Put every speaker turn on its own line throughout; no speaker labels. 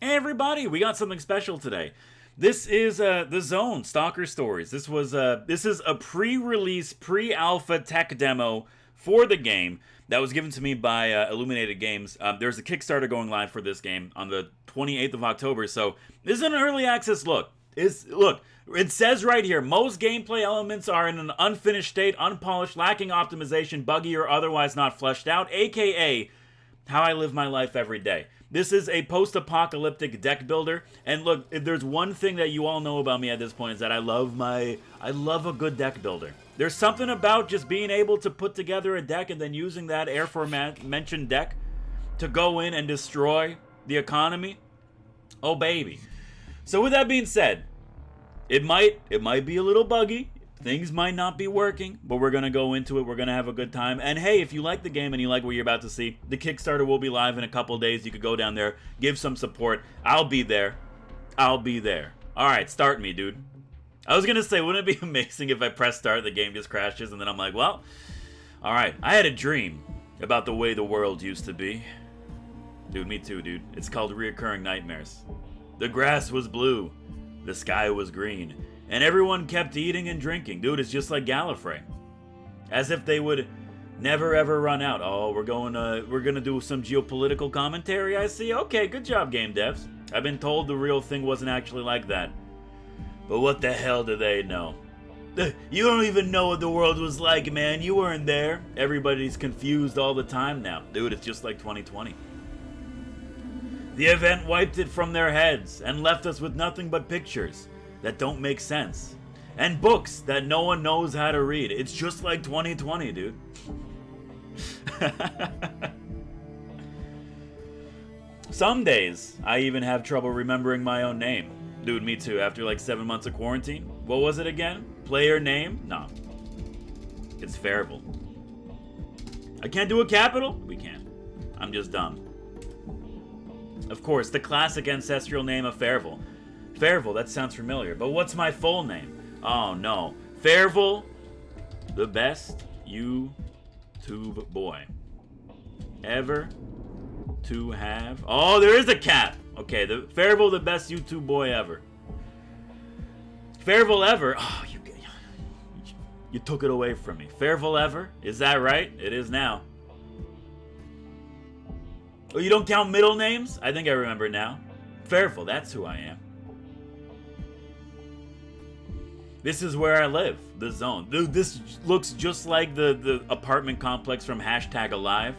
Hey everybody, we got something special today. This is the Zone Stalker Stories. This is a pre-release, pre-alpha tech demo for the game that was given to me by Illuminated Games. There's a Kickstarter going live for this game on the 28th of October, so this is an early access look. Look, it says right here, most gameplay elements are in an unfinished state, unpolished, lacking optimization, buggy, or otherwise not fleshed out, aka how I live my life every day. This is a post-apocalyptic deck builder, and look, if there's one thing that you all know about me at this point is that I love a good deck builder. There's something about just being able to put together a deck and then using that aforementioned deck to go in and destroy the economy. Oh baby. So with that being said, it might be a little buggy. Things might not be working, but we're going to go into it. We're going to have a good time. And hey, if you like the game and you like what you're about to see, the Kickstarter will be live in a couple days. You could go down there, give some support. I'll be there. I'll be there. All right, start me, dude. I was going to say, wouldn't it be amazing if I press start, the game just crashes, and then I'm like, well, all right. I had a dream about the way the world used to be. Dude, me too, dude. It's called Reoccurring Nightmares. The grass was blue. The sky was green. And everyone kept eating and drinking. Dude, it's just like Gallifrey. As if they would never ever run out. Oh, we're gonna do some geopolitical commentary, I see. Okay, good job, game devs. I've been told the real thing wasn't actually like that. But what the hell do they know? You don't even know what the world was like, man. You weren't there. Everybody's confused all the time now. Dude, it's just like 2020. The event wiped it from their heads and left us with nothing but pictures that don't make sense, and books that no one knows how to read. It's just like 2020, dude. Some days, I even have trouble remembering my own name. Dude, me too, after like 7 months of quarantine. What was it again? Player name? No. It's Farival. I can't do a capital? We can't. I'm just dumb. Of course, the classic ancestral name of Farival. Farival, that sounds familiar, but what's my full name? Oh no. Farival, the best YouTube boy ever to have. Oh, there is a cap! Okay, Farival, the best YouTube boy ever. Farival ever. Oh, you took it away from me. Farival ever? Is that right? It is now. Oh, you don't count middle names? I think I remember now. Farival, that's who I am. This is where I live, the Zone. Dude, this looks just like the apartment complex from #Alive,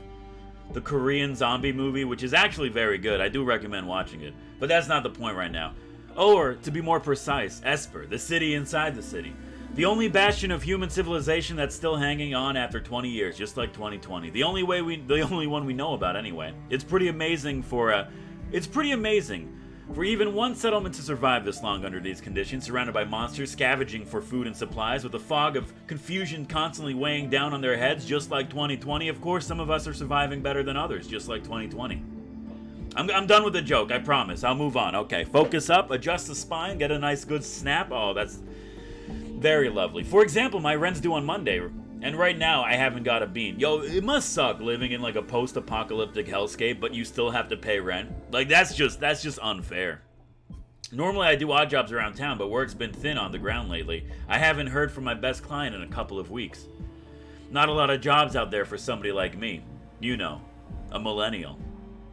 the Korean zombie movie, which is actually very good. I do recommend watching it, but that's not the point right now. Or, to be more precise, Esper, the city inside the city. The only bastion of human civilization that's still hanging on after 20 years, just like 2020. The only one we know about anyway. It's pretty amazing for even one settlement to survive this long under these conditions, surrounded by monsters, scavenging for food and supplies, with a fog of confusion constantly weighing down on their heads, just like 2020. Of course, some of us are surviving better than others, just like 2020. I'm done with the joke, I promise. I'll move on. Okay, focus up, adjust the spine, get a nice good snap. Oh, that's very lovely. For example, my rent's due on Monday, and right now I haven't got a bean. Yo, it must suck living in like a post-apocalyptic hellscape, but you still have to pay rent. Like, that's just unfair. Normally I do odd jobs around town, but work's been thin on the ground lately. I haven't heard from my best client in a couple of weeks. Not a lot of jobs out there for somebody like me. You know, a millennial.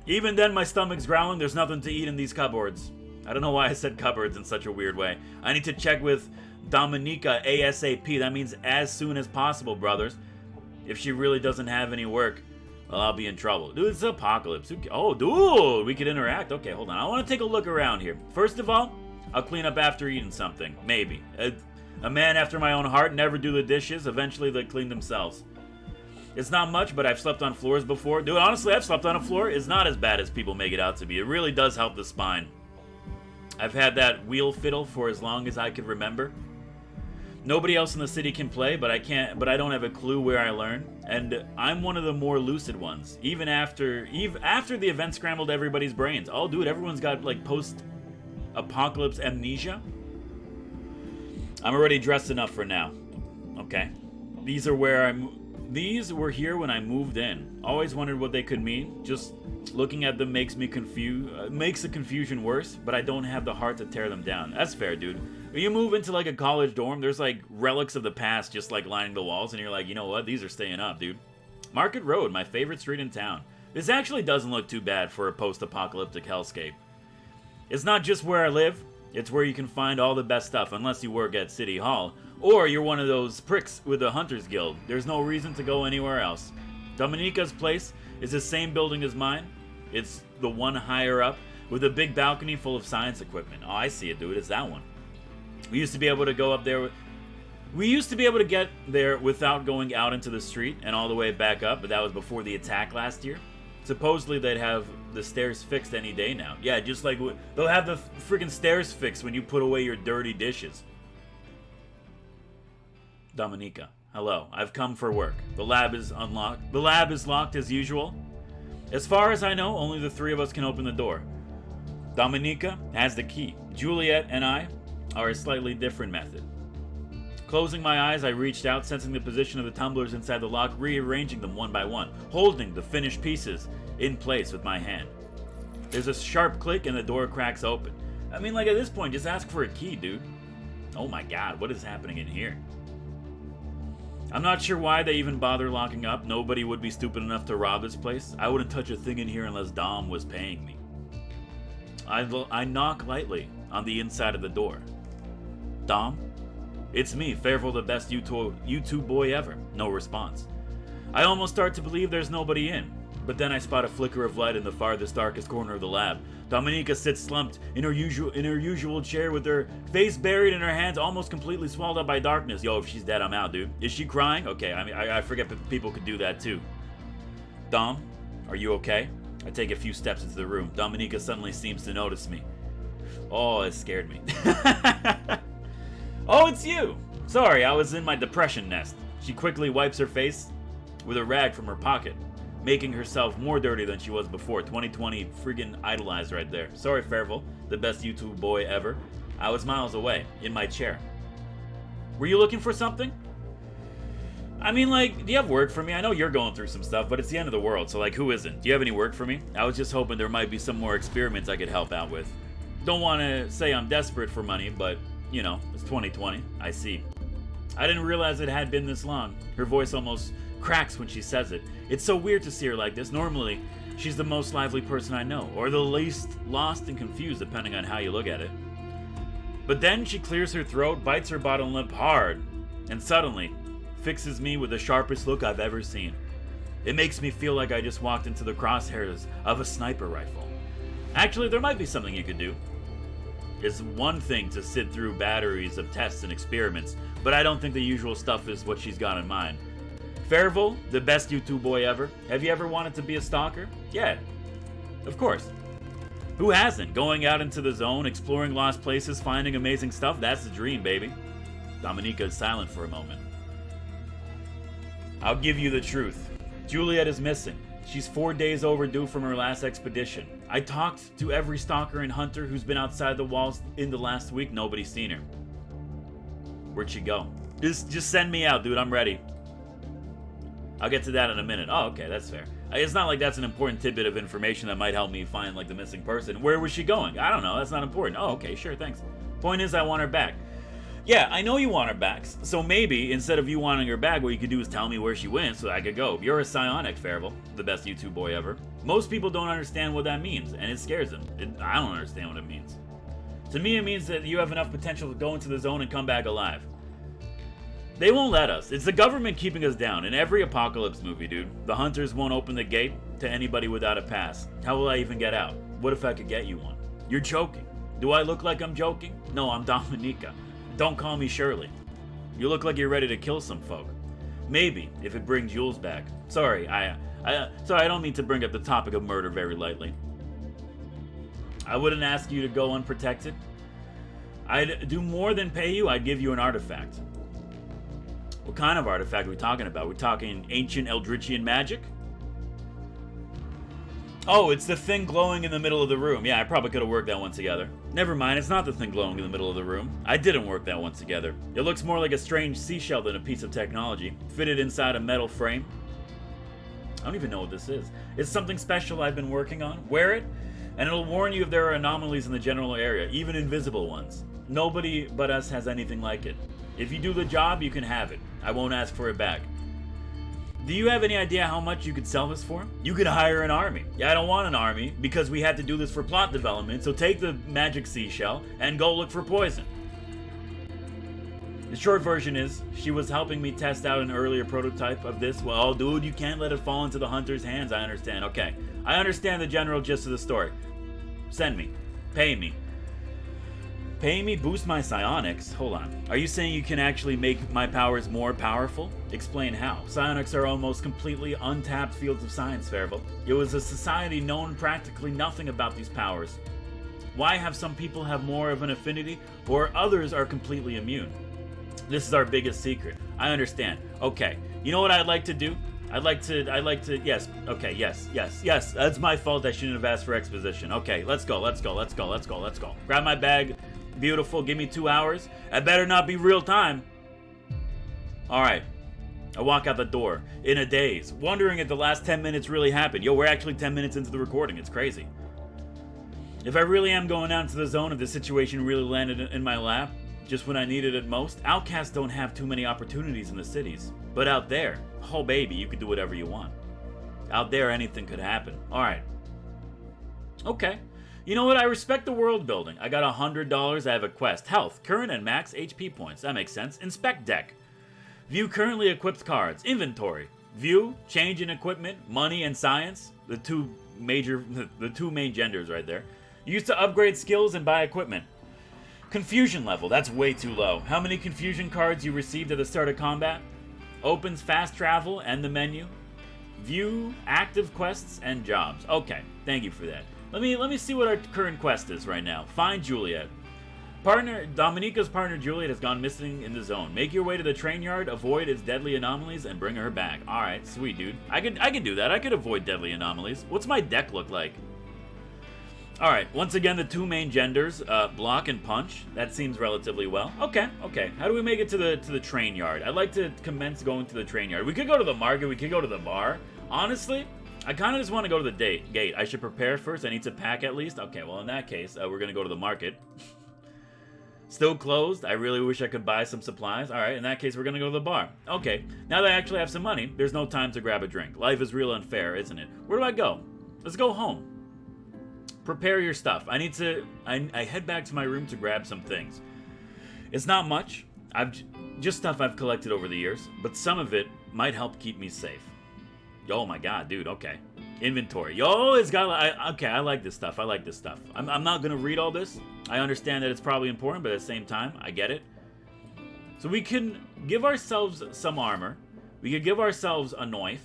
Even then, my stomach's growling. There's nothing to eat in these cupboards. I don't know why I said cupboards in such a weird way. I need to check with Dominica ASAP. That means as soon as possible, brothers. If she really doesn't have any work, well, I'll be in trouble. Dude, it's apocalypse. Oh, dude, we could interact. Okay, hold on. I want to take a look around here. First of all, I'll clean up after eating something. Maybe. A man after my own heart, never do the dishes. Eventually, they clean themselves. It's not much, but I've slept on floors before. Dude, honestly, I've slept on a floor. It's not as bad as people make it out to be. It really does help the spine. I've had that wheel fiddle for as long as I could remember. Nobody else in the city can play, but I don't have a clue where I learn. And I'm one of the more lucid ones. Even after the event scrambled everybody's brains. Oh, dude, everyone's got like post-apocalypse amnesia. I'm already dressed enough for now. Okay. These are where These were here when I moved in. Always wondered what they could mean. Just looking at them makes me makes the confusion worse, but I don't have the heart to tear them down. That's fair, dude. When you move into like a college dorm, there's like relics of the past just like lining the walls, and you're like, you know what? These are staying up, dude. Market Road, my favorite street in town. This actually doesn't look too bad for a post-apocalyptic hellscape. It's not just where I live, it's where you can find all the best stuff, unless you work at City Hall, or you're one of those pricks with the Hunters Guild. There's no reason to go anywhere else. Dominica's place is the same building as mine. It's the one higher up, with a big balcony full of science equipment. Oh, I see it, dude. It's that one. We used to be able to go up there. We used to be able to get there without going out into the street and all the way back up, but that was before the attack last year. Supposedly they'd have the stairs fixed any day now. Yeah, just like they'll have the freaking stairs fixed when you put away your dirty dishes. Dominica, hello. I've come for work. The lab is unlocked. The lab is locked as usual. As far as I know, only the three of us can open the door. Dominica has the key. Juliet and I are a slightly different method. Closing my eyes, I reached out, sensing the position of the tumblers inside the lock, rearranging them one by one, holding the finished pieces in place with my hand. There's a sharp click and the door cracks open. I mean, like, at this point, just ask for a key, dude. Oh my god, what is happening in here? I'm not sure why they even bother locking up. Nobody would be stupid enough to rob this place. I wouldn't touch a thing in here unless Dom was paying me. I knock lightly on the inside of the door. Dom? It's me, Fairville, the best YouTube boy ever. No response. I almost start to believe there's nobody in, but then I spot a flicker of light in the farthest, darkest corner of the lab. Dominica sits slumped in her usual chair with her face buried in her hands, almost completely swallowed up by darkness. Yo, if she's dead, I'm out, dude. Is she crying? Okay, I mean, I forget that people could do that too. Dom, are you okay? I take a few steps into the room. Dominica suddenly seems to notice me. Oh, it scared me. Oh, it's you! Sorry, I was in my depression nest. She quickly wipes her face with a rag from her pocket, making herself more dirty than she was before. 2020 friggin' idolized right there. Sorry, Fairville, the best YouTube boy ever. I was miles away, in my chair. Were you looking for something? I mean, like, do you have work for me? I know you're going through some stuff, but it's the end of the world, so like, who isn't? Do you have any work for me? I was just hoping there might be some more experiments I could help out with. Don't want to say I'm desperate for money, but you know, it's 2020. I see. I didn't realize it had been this long. Her voice almost cracks when she says it. It's so weird to see her like this. Normally, she's the most lively person I know, or the least lost and confused, depending on how you look at it. But then she clears her throat, bites her bottom lip hard, and suddenly fixes me with the sharpest look I've ever seen. It makes me feel like I just walked into the crosshairs of a sniper rifle. Actually, there might be something you could do. It's one thing to sit through batteries of tests and experiments, but I don't think the usual stuff is what she's got in mind. Fairville, the best YouTube boy ever. Have you ever wanted to be a stalker? Yeah, of course. Who hasn't? Going out into the zone, exploring lost places, finding amazing stuff, that's the dream, baby. Dominica is silent for a moment. I'll give you the truth. Juliet is missing. She's 4 days overdue from her last expedition. I talked to every stalker and hunter who's been outside the walls in the last week. Nobody's seen her. Where'd she go? Just send me out, dude. I'm ready. I'll get to that in a minute. Oh, okay, that's fair. It's not like that's an important tidbit of information that might help me find, like, the missing person. Where was she going? I don't know. That's not important. Oh, okay, sure, thanks. Point is, I want her back. Yeah, I know you want her back, so maybe, instead of you wanting her back, what you could do is tell me where she went so I could go. You're a psionic, Fairville, the best YouTube boy ever. Most people don't understand what that means, and it scares them. I don't understand what it means. To me, it means that you have enough potential to go into the zone and come back alive. They won't let us. It's the government keeping us down. In every apocalypse movie, dude, the hunters won't open the gate to anybody without a pass. How will I even get out? What if I could get you one? You're joking. Do I look like I'm joking? No, I'm Dominica. Don't call me Shirley. You look like you're ready to kill some folk. Maybe, if it brings Jules back. Sorry, I don't mean to bring up the topic of murder very lightly. I wouldn't ask you to go unprotected. I'd do more than pay you. I'd give you an artifact. What kind of artifact are we talking about? We're talking ancient Eldritchian magic? Oh, it's the thing glowing in the middle of the room. Yeah, I probably could have worked that one together. Never mind, it's not the thing glowing in the middle of the room. I didn't work that one together. It looks more like a strange seashell than a piece of technology, fitted inside a metal frame. I don't even know what this is. It's something special I've been working on. Wear it, and it'll warn you if there are anomalies in the general area, even invisible ones. Nobody but us has anything like it. If you do the job, you can have it. I won't ask for it back. Do you have any idea how much you could sell this for? You could hire an army. Yeah, I don't want an army because we had to do this for plot development, so take the magic seashell and go look for poison. The short version is, she was helping me test out an earlier prototype of this. Well, dude, you can't let it fall into the hunter's hands, I understand. Okay, I understand the general gist of the story. Send me. Pay me. Pay me, boost my psionics? Hold on. Are you saying you can actually make my powers more powerful? Explain how. Psionics are almost completely untapped fields of science, Farival. It was a society known practically nothing about these powers. Why have some people have more of an affinity, or others are completely immune? This is our biggest secret. I understand. Okay. You know what I'd like to do? I'd like to, yes. Okay, yes. That's my fault. I shouldn't have asked for exposition. Okay, let's go. Grab my bag. Beautiful. Give me 2 hours. I better not be real time. Alright. I walk out the door in a daze, wondering if the last 10 minutes really happened. Yo, we're actually 10 minutes into the recording. It's crazy. If I really am going out into the zone, if the situation really landed in my lap, just when I needed it most, outcasts don't have too many opportunities in the cities. But out there, oh baby, you can do whatever you want. Out there, anything could happen. Alright. Okay. You know what? I respect the world building. I got $100. I have a quest. Health. Current and max HP points. That makes sense. Inspect deck. View currently equipped cards. Inventory. View. Change in equipment. Money and science. The two main genders right there. Use to upgrade skills and buy equipment. Confusion level. That's way too low. How many confusion cards you received at the start of combat? Opens fast travel and the menu. View active quests and jobs. Okay. Thank you for that. Let me see what our current quest is right now. Find Juliet. Dominica's partner Juliet has gone missing in the zone. Make your way to the train yard, avoid its deadly anomalies, and bring her back. Alright, sweet dude. I could do that. I could avoid deadly anomalies. What's my deck look like? Alright, once again the two main genders, block and punch. That seems relatively well. Okay. How do we make it to the train yard? I'd like to commence going to the train yard. We could go to the market, we could go to the bar. Honestly, I kind of just want to go to the gate. I should prepare first. I need to pack at least. Okay, well, in that case, we're going to go to the market. Still closed. I really wish I could buy some supplies. All right, in that case, we're going to go to the bar. Okay, now that I actually have some money, there's no time to grab a drink. Life is real unfair, isn't it? Where do I go? Let's go home. Prepare your stuff. I head back to my room to grab some things. It's not much. Just stuff I've collected over the years, but some of it might help keep me safe. Oh my god, dude, okay. Inventory. Yo, it's got... okay, I like this stuff. I'm not going to read all this. I understand that it's probably important, but at the same time, I get it. So we can give ourselves some armor. We could give ourselves a knife.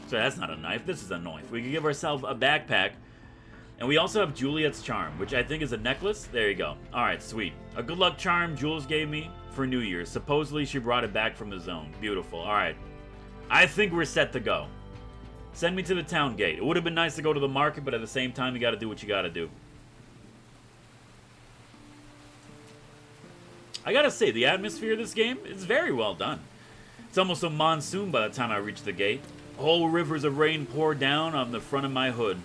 So that's not a knife. This is a knife. We could give ourselves a backpack. And we also have Juliet's charm, which I think is a necklace. There you go. Alright, sweet. A good luck charm Jules gave me for New Year's. Supposedly she brought it back from the zone. Beautiful. Alright. I think we're set to go. Send me to the town gate. It would have been nice to go to the market, but at the same time, you gotta do what you gotta do. I gotta say, the atmosphere of this game is very well done. It's almost a monsoon by the time I reach the gate. Whole rivers of rain pour down on the front of my hood.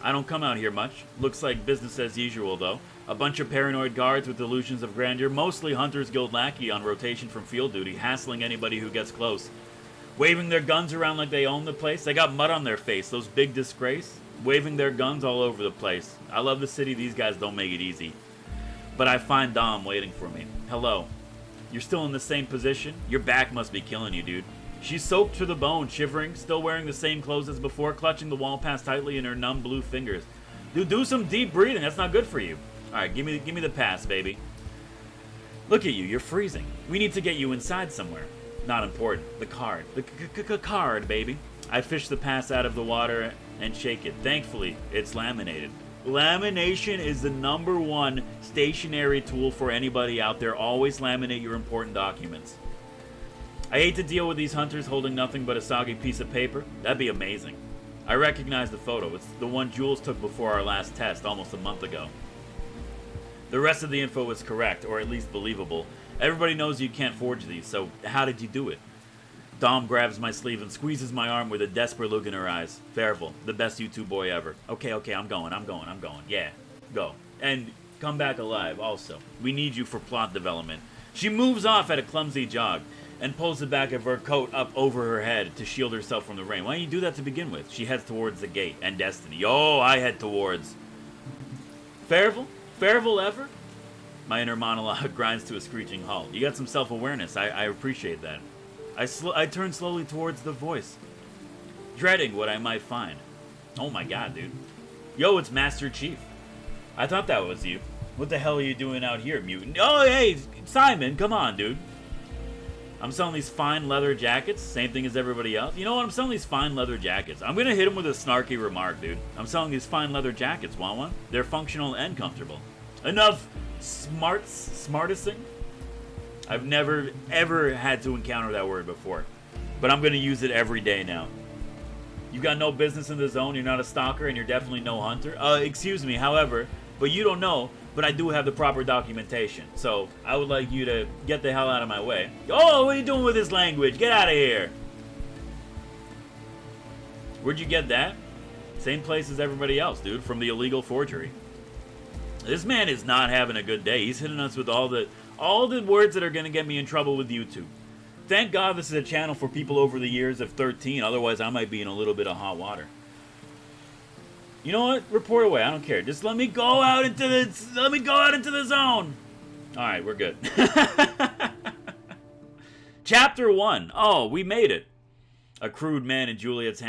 I don't come out here much. Looks like business as usual, though. A bunch of paranoid guards with delusions of grandeur, mostly Hunters Guild lackey on rotation from field duty, hassling anybody who gets close. Waving their guns around like they own the place. They got mud on their face, those big disgrace. Waving their guns all over the place. I love the city, these guys don't make it easy. But I find Dom waiting for me. Hello. You're still in the same position? Your back must be killing you, dude. She's soaked to the bone, shivering, still wearing the same clothes as before, clutching the wall pass tightly in her numb blue fingers. Dude, do some deep breathing, that's not good for you. Alright, give me the pass, baby. Look at you, you're freezing. We need to get you inside somewhere. Not important. The card. The card, baby. I fish the pass out of the water and shake it. Thankfully, it's laminated. Lamination is the #1 stationary tool for anybody out there. Always laminate your important documents. I hate to deal with these hunters holding nothing but a soggy piece of paper. That'd be amazing. I recognize the photo. It's the one Jules took before our last test, almost a month ago. The rest of the info was correct, or at least believable. Everybody knows you can't forge these, so how did you do it? Dom grabs my sleeve and squeezes my arm with a desperate look in her eyes. Fairful, the best YouTube boy ever. Okay, I'm going. Yeah, go. And come back alive, also. We need you for plot development. She moves off at a clumsy jog and pulls the back of her coat up over her head to shield herself from the rain. Why don't you do that to begin with? She heads towards the gate and destiny. Oh, I head towards... Fairful? Fairful ever? My inner monologue grinds to a screeching halt. You got some self-awareness. I appreciate that. I turn slowly towards the voice, dreading what I might find. Oh my god, dude. Yo, it's Master Chief. I thought that was you. What the hell are you doing out here, mutant? Oh, hey, Simon, come on, dude. I'm selling these fine leather jackets, same thing as everybody else. You know what? I'm selling these fine leather jackets. I'm gonna hit him with a snarky remark, dude. I'm selling these fine leather jackets, want one? They're functional and comfortable. Enough smarticing. I've never, ever had to encounter that word before. But I'm gonna use it every day now. You got no business in the zone, you're not a stalker, and you're definitely no hunter. Excuse me, however, but you don't know, but I do have the proper documentation. So, I would like you to get the hell out of my way. Oh, what are you doing with this language? Get out of here! Where'd you get that? Same place as everybody else, dude, from the illegal forgery. This man is not having a good day. He's hitting us with all the words that are going to get me in trouble with YouTube. Thank God this is a channel for people over the years of 13, otherwise I might be in a little bit of hot water. You know what? Report away. I don't care. Just let me go out into the zone. All right, we're good. Chapter 1. Oh, we made it. A crude map in Juliet's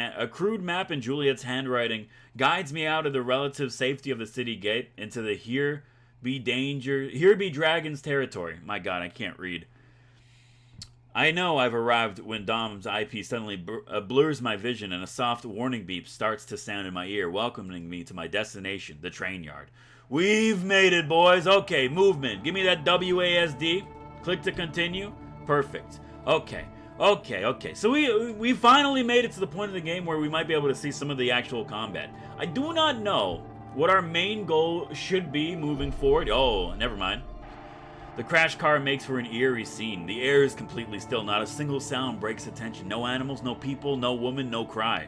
handwriting guides me out of the relative safety of the city gate into the here be dragons territory. My god, I can't read. I know I've arrived when Dom's IP suddenly blurs my vision and a soft warning beep starts to sound in my ear, welcoming me to my destination, the train yard. We've made it, boys. Okay, movement. Give me that WASD. Click to continue. Perfect. Okay. So we finally made it to the point of the game where we might be able to see some of the actual combat. I do not know what our main goal should be moving forward. Oh, never mind. The crash car makes for an eerie scene. The air is completely still. Not a single sound breaks attention. No animals, no people, no woman, no cry.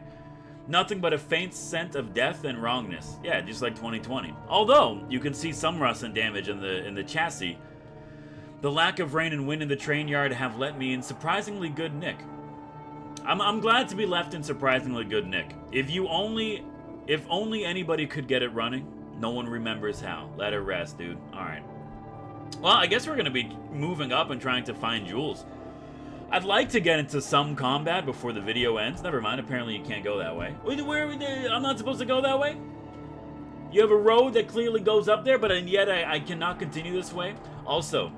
Nothing but a faint scent of death and wrongness. Yeah, just like 2020. Although, you can see some rust and damage in the chassis. The lack of rain and wind in the train yard have let me in surprisingly good nick. I'm glad to be left in surprisingly good nick. If only anybody could get it running, no one remembers how. Let it rest, dude. Alright. Well, I guess we're going to be moving up and trying to find Jules. I'd like to get into some combat before the video ends. Never mind, apparently you can't go that way. I'm not supposed to go that way? You have a road that clearly goes up there, but yet I cannot continue this way. Also,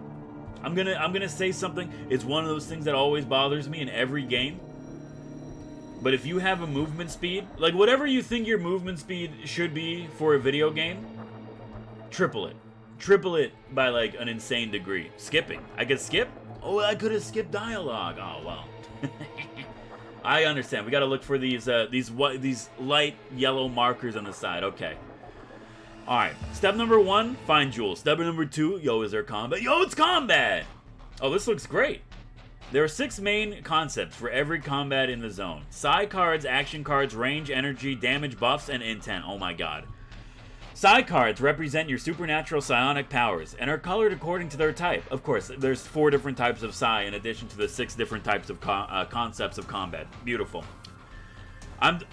I'm gonna say something. It's one of those things that always bothers me in every game. But if you have a movement speed, like whatever you think your movement speed should be for a video game, triple it. Triple it by like an insane degree. Skipping. I could skip? Oh, I could have skipped dialogue. Oh, well. I understand. We gotta look for these light yellow markers on the side. Okay. Alright. Step number 1, find Jules. Step number 2, yo, is there combat? Yo, it's combat! Oh, this looks great. There are 6 main concepts for every combat in the zone. Psi cards, action cards, range, energy, damage buffs, and intent. Oh my god. Psi cards represent your supernatural psionic powers and are colored according to their type. Of course, there's 4 different types of psi in addition to the 6 different types of concepts of combat. Beautiful.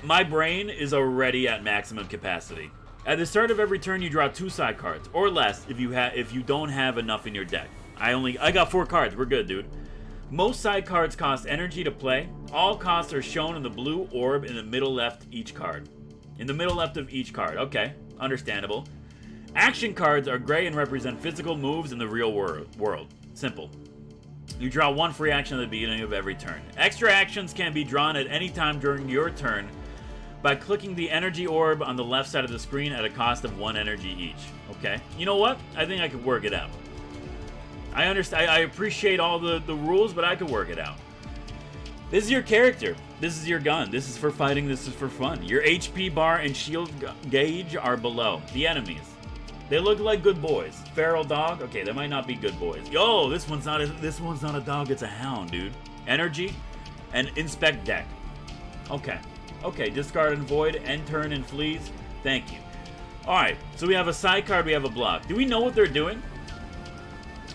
My brain is already at maximum capacity. At the start of every turn, you draw 2 psi cards, or less if you don't have enough in your deck. I got 4 cards. We're good, dude. Most psi cards cost energy to play. All costs are shown in the blue orb in the middle left each card. In the middle left of each card. Okay. Understandable. Action cards are gray and represent physical moves in the real world. Simple. You draw 1 free action at the beginning of every turn. Extra actions can be drawn at any time during your turn by clicking the energy orb on the left side of the screen at a cost of 1 energy each. Okay. You know what? I think I could work it out. I appreciate all the rules, but I could work it out. This is your character. This is your gun. This is for fighting. This is for fun. Your HP bar and shield gauge are below. The enemies. They look like good boys. Feral dog. Okay, they might not be good boys. Yo, this one's not a dog. It's a hound, dude. Energy and inspect deck. Okay. Okay, discard and void, end turn and fleas. Thank you. Alright, so we have a side card, we have a block. Do we know what they're doing?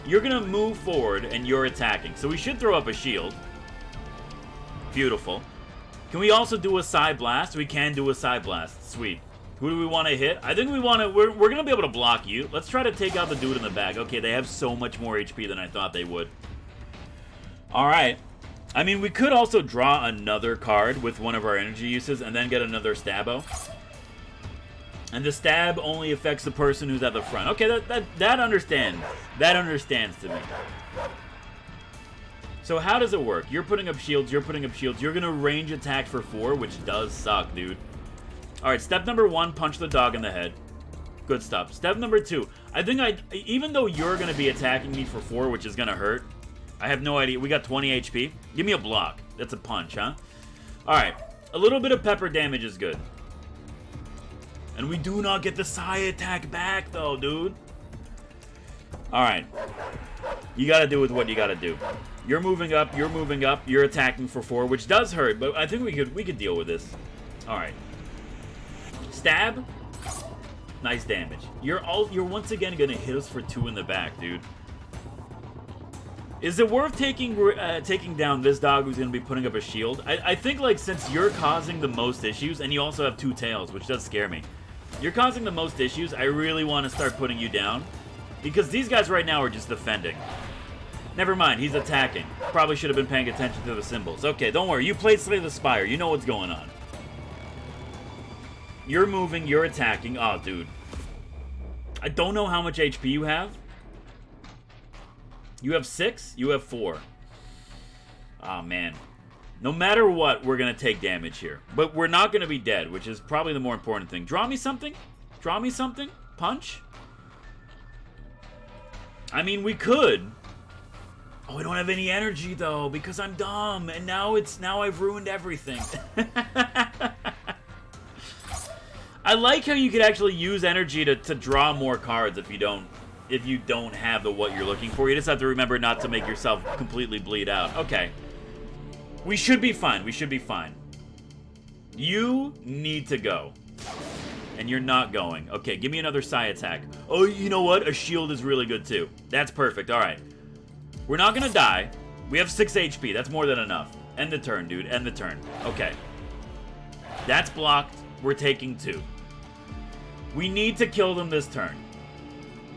You're gonna move forward and you're attacking. So we should throw up a shield. Beautiful. Can we also do a side blast? We can do a side blast. Sweet. Who do we want to hit? I think we want to... We're going to be able to block you. Let's try to take out the dude in the back. Okay, they have so much more HP than I thought they would. Alright. I mean, we could also draw another card with one of our energy uses and then get another stabbo. And the stab only affects the person who's at the front. Okay, that understands. That understands to me. So how does it work? You're putting up shields, you're putting up shields. You're going to range attack for 4, which does suck, dude. Alright, step number 1, punch the dog in the head. Good stuff. Step number 2, I think even though you're going to be attacking me for 4, which is going to hurt, I have no idea. We got 20 HP. Give me a block. That's a punch, huh? Alright, a little bit of pepper damage is good. And we do not get the psi attack back, though, dude. Alright. You gotta do with what you gotta do. You're moving up, you're attacking for 4, which does hurt, but I think we could deal with this. Alright. Stab. Nice damage. You're once again gonna hit us for 2 in the back, dude. Is it worth taking down this dog who's gonna be putting up a shield? I think, like, since you're causing the most issues, and you also have 2 tails, which does scare me. You're causing the most issues. I really want to start putting you down. Because these guys right now are just defending. Never mind, he's attacking. Probably should have been paying attention to the symbols. Okay, don't worry. You played Slay the Spire. You know what's going on. You're moving, you're attacking. Oh, dude. I don't know how much HP you have. You have 6? You have 4. Oh, man. No matter what, we're going to take damage here. But we're not going to be dead, which is probably the more important thing. Draw me something? Draw me something? Punch? I mean, we could. Oh, I don't have any energy, though, because I'm dumb. And now I've ruined everything. I like how you could actually use energy to draw more cards if you don't have what you're looking for. You just have to remember not to make yourself completely bleed out. Okay. We should be fine. We should be fine. You need to go. And you're not going. Okay, give me another psi attack. Oh, you know what? A shield is really good, too. That's perfect. All right. We're not going to die. We have 6 HP. That's more than enough. End the turn, dude. End the turn. Okay. That's blocked. We're taking 2. We need to kill them this turn.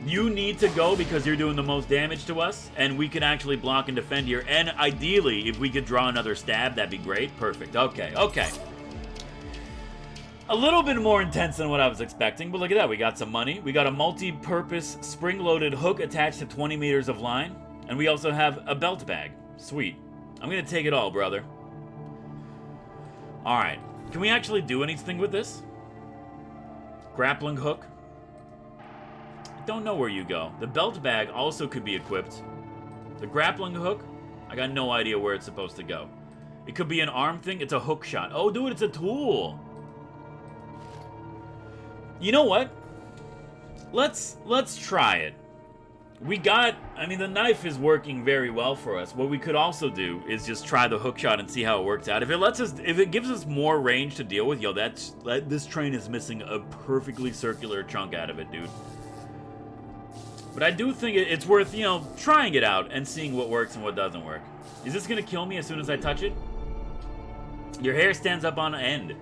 You need to go because you're doing the most damage to us, and we can actually block and defend here. And ideally, if we could draw another stab, that'd be great. Perfect. Okay, okay. A little bit more intense than what I was expecting, but look at that. We got some money. We got a multi-purpose spring-loaded hook attached to 20 meters of line, and we also have a belt bag. Sweet. I'm going to take it all, brother. All right. Can we actually do anything with this? Grappling hook. Don't know where you go. The belt bag also could be equipped. The grappling hook, I got no idea where it's supposed to go. It could be an arm thing. It's a hook shot. Oh, dude, it's a tool. You know what? Let's try it. I mean, the knife is working very well for us. What we could also do is just try the hook shot and see how it works out. If it gives us more range to deal with, yo, this train is missing a perfectly circular chunk out of it, dude. But I do think it's worth, trying it out and seeing what works and what doesn't work. Is this going to kill me as soon as I touch it? Your hair stands up on end.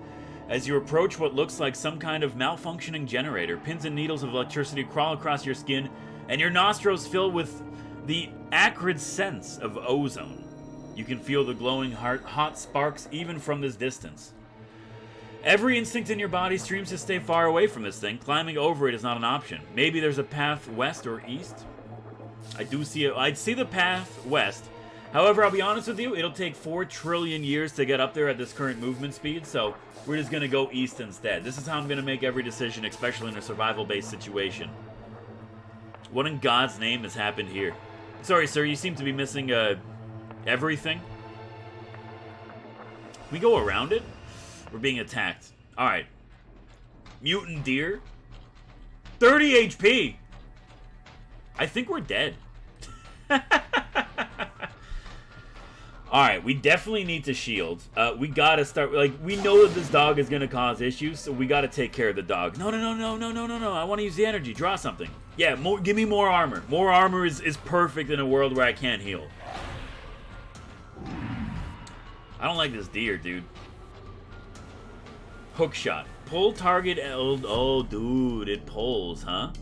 As you approach what looks like some kind of malfunctioning generator, pins and needles of electricity crawl across your skin, and your nostrils fill with the acrid sense of ozone. You can feel the glowing hot sparks even from this distance. Every instinct in your body streams to stay far away from this thing. Climbing over it is not an option. Maybe there's a path west or east. I'd see the path west. However, I'll be honest with you, it'll take 4 trillion years to get up there at this current movement speed, so we're just going to go east instead. This is how I'm going to make every decision, especially in a survival-based situation. What in God's name has happened here? Sorry, sir, you seem to be missing, everything. Can we go around it? We're being attacked. Alright. Mutant deer. 30 HP! I think we're dead. Alright, we definitely need to shield. We gotta start, like, we know that this dog is gonna cause issues, so we gotta take care of the dog. No, I want to use the energy. Draw something. Yeah, give me more armor. More armor is perfect in a world where I can't heal. I don't like this deer, dude. Hook shot. Pull target. Oh, dude, it pulls, huh?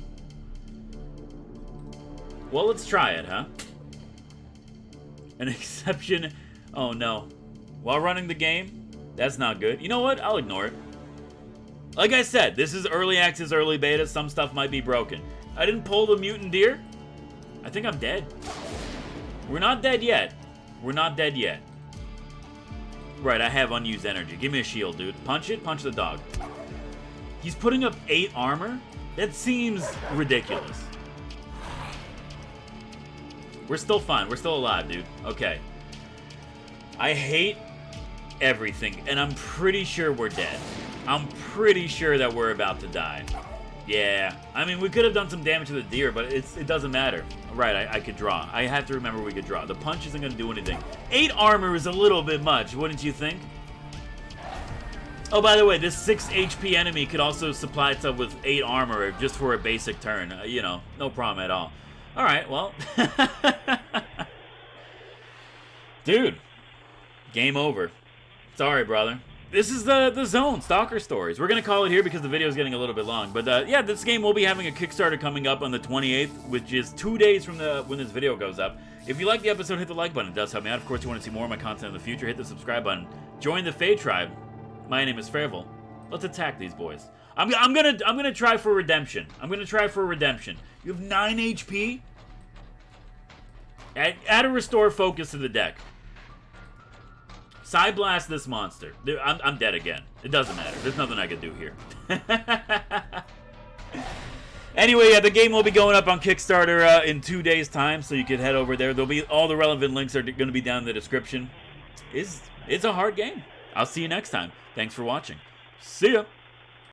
Well, let's try it, huh? An exception. Oh, no. While running the game? That's not good. You know what? I'll ignore it. Like I said, this is early access, early beta. Some stuff might be broken. I didn't pull the mutant deer. I think I'm dead. We're not dead yet. We're not dead yet. Right, I have unused energy. Give me a shield, dude. Punch it. Punch the dog. He's putting up 8 armor? That seems ridiculous. We're still fine. We're still alive, dude. Okay. I hate everything, and I'm pretty sure we're dead. I'm pretty sure that we're about to die. Yeah. I mean, we could have done some damage to the deer, but it doesn't matter. Right, I could draw. I have to remember we could draw. The punch isn't going to do anything. 8 armor is a little bit much, wouldn't you think? Oh, by the way, this 6 HP enemy could also supply itself with 8 armor just for a basic turn. You know, no problem at all. Alright, well. Dude. Game over. Sorry, brother. This is the Zone, Stalker Stories. We're going to call it here because the video is getting a little bit long. But yeah, this game will be having a Kickstarter coming up on the 28th, which is 2 days from when this video goes up. If you like the episode, hit the like button. It does help me out. Of course, you want to see more of my content in the future, hit the subscribe button. Join the Fae Tribe. My name is Fairville. Let's attack these boys. I'm gonna try for redemption. I'm gonna try for redemption. You have 9 HP? Add a restore focus to the deck. Side blast this monster. I'm dead again. It doesn't matter. There's nothing I can do here. Anyway, yeah, the game will be going up on Kickstarter in 2 days' time, so you can head over there. There'll be all the relevant links are going to be down in the description. It's a hard game. I'll see you next time. Thanks for watching. See ya.